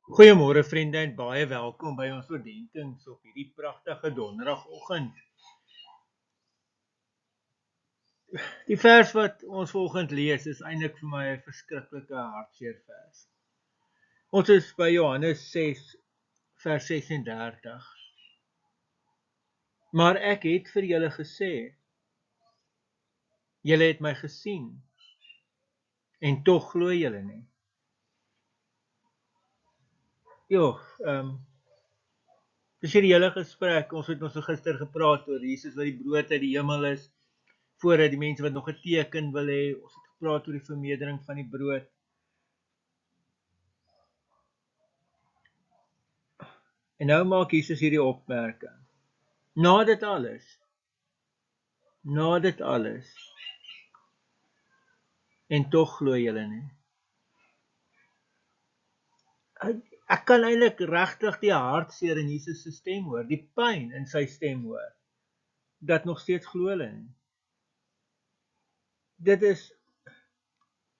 Goeiemôre vriende en baie welkom by ons oordenkings op hierdie pragtige donderdagoggend. Die vers wat ons vanoggend lees is eintlik vir my 'n verskriklike hartseer vers. Ons is by Johannes 6 vers 36. Maar ek het vir julle gesê, julle het my gesien en tog glo julle nie. Dis hierdie hele gesprek, ons het gister gepraat oor Jesus wat die brood uit die hemel is, voordat die mense wat nog 'n teken wil hê, ons het gepraat oor die vermeerdering van die brood. En nou maak Jesus hierdie opmerking. Na dit alles, en tog glo julle nie. Ek kan eintlik regtig die hartseer in Jesus se stem hoor, die pyn in sy stem hoor, dat nog steeds glo hulle nie. Dit is,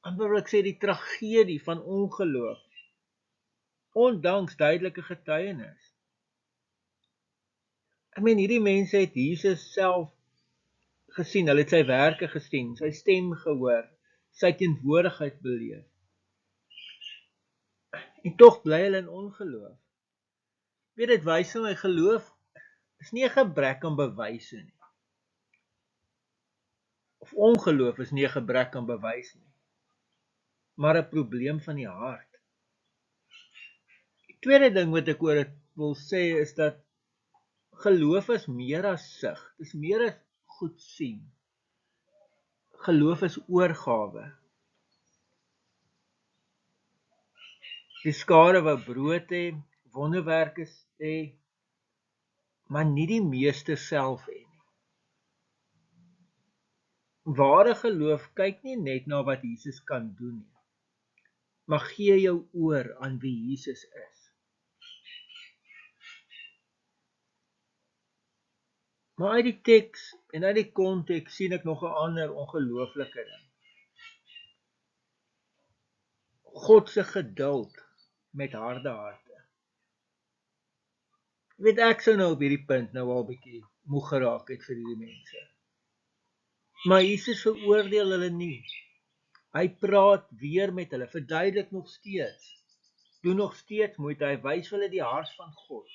amper wil ek sê, die tragedie van ongeloof, ondanks duidelike getuienis. Hierdie mense het Jesus self gesien, hulle het sy werke gesien, sy stem gehoor, sy teenwoordigheid beleef. En tog bly hulle in ongeloof. Weet dit wys vir my, geloof is nie 'n gebrek aan bewyse nie. Of ongeloof is nie 'n gebrek aan bewys nie, maar 'n probleem van die hart. Die tweede ding wat ek oor dit wil sê is dat geloof is meer as sig, dis meer as goed sien. Geloof is oorgawe. Die skare wou brood hê, wonderwerke hê, maar nie die meester self hê nie. Ware geloof kyk nie net na wat Jesus kan doen nie, maar gee jou oor aan wie Jesus is. Maar uit die teks en uit die konteks sien ek nog 'n ander ongelooflike ding. God se geduld met harde harte. Weet ek sou nou op hierdie punt nou al bietjie moeg geraak het vir hierdie mense. Maar Jesus veroordeel hulle nie. Hy praat weer met hulle, verduidelik nog steeds. Doen nog steeds moeite, hy wys hulle die hart van God.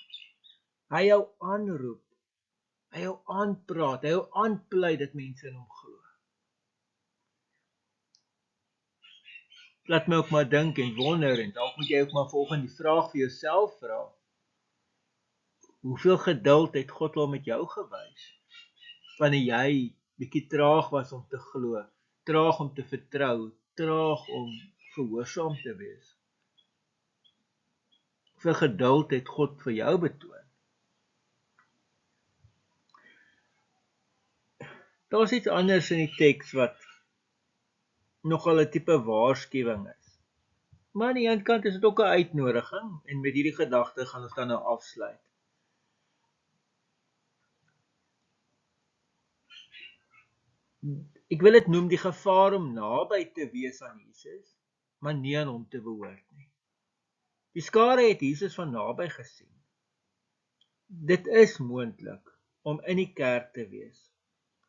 Hy jou aanroep, hy jou aanpraat, hy jou aanpleit dat mense in hom glo. Laat my ook maar dink en wonder, en dalk moet jy ook maar volgende die vraag vir jouself vra. Hoeveel geduld het God al met jou gewys? Wanneer jy bietjie traag was om te glo, traag om te vertrou, traag om gehoorsaam te wees. Hoeveel geduld het God vir jou betoon? Daar is iets anders in die teks wat nogal 'n tipe waarskuwing is. Maar aan die een kant is dit ook 'n uitnodiging, en met hierdie gedagte gaan ons dan nou afsluit. Ek wil dit noem die gevaar om naby te wees aan Jesus, maar nie aan hom te behoort nie. Die skare het Jesus van naby gesien. Dit is moontlik om in die kerk te wees,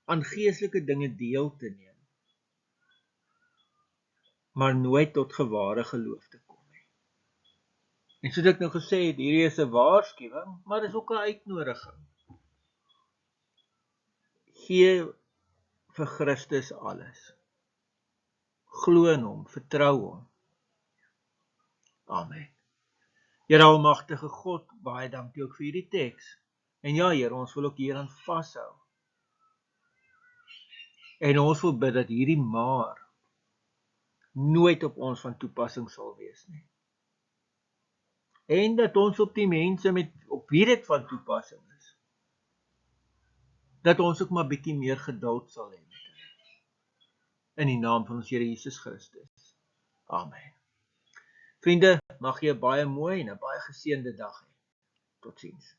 aan geestelike dinge deel te neem, maar nooit tot geware geloof te kom nie. En soos ek nou gesê het, hierdie is 'n waarskuwing, maar dis ook 'n uitnodiging. Gee vir Christus alles. Glo in hom, vertrou hom. Amen. Here almagtige God, baie dankie ook vir hierdie teks. En ja, Here, ons wil ook hieraan vashou. En ons wil bid dat hierdie maar nooit op ons van toepassing sal wees nie. En dat ons op die mense op wie dit van toepassing is, dat ons ook maar bietjie meer geduld sal hê met hulle. In die naam van ons Here Jesus Christus. Amen. Vriende, mag jy 'n baie mooi en 'n baie geseënde dag hê. Totsiens.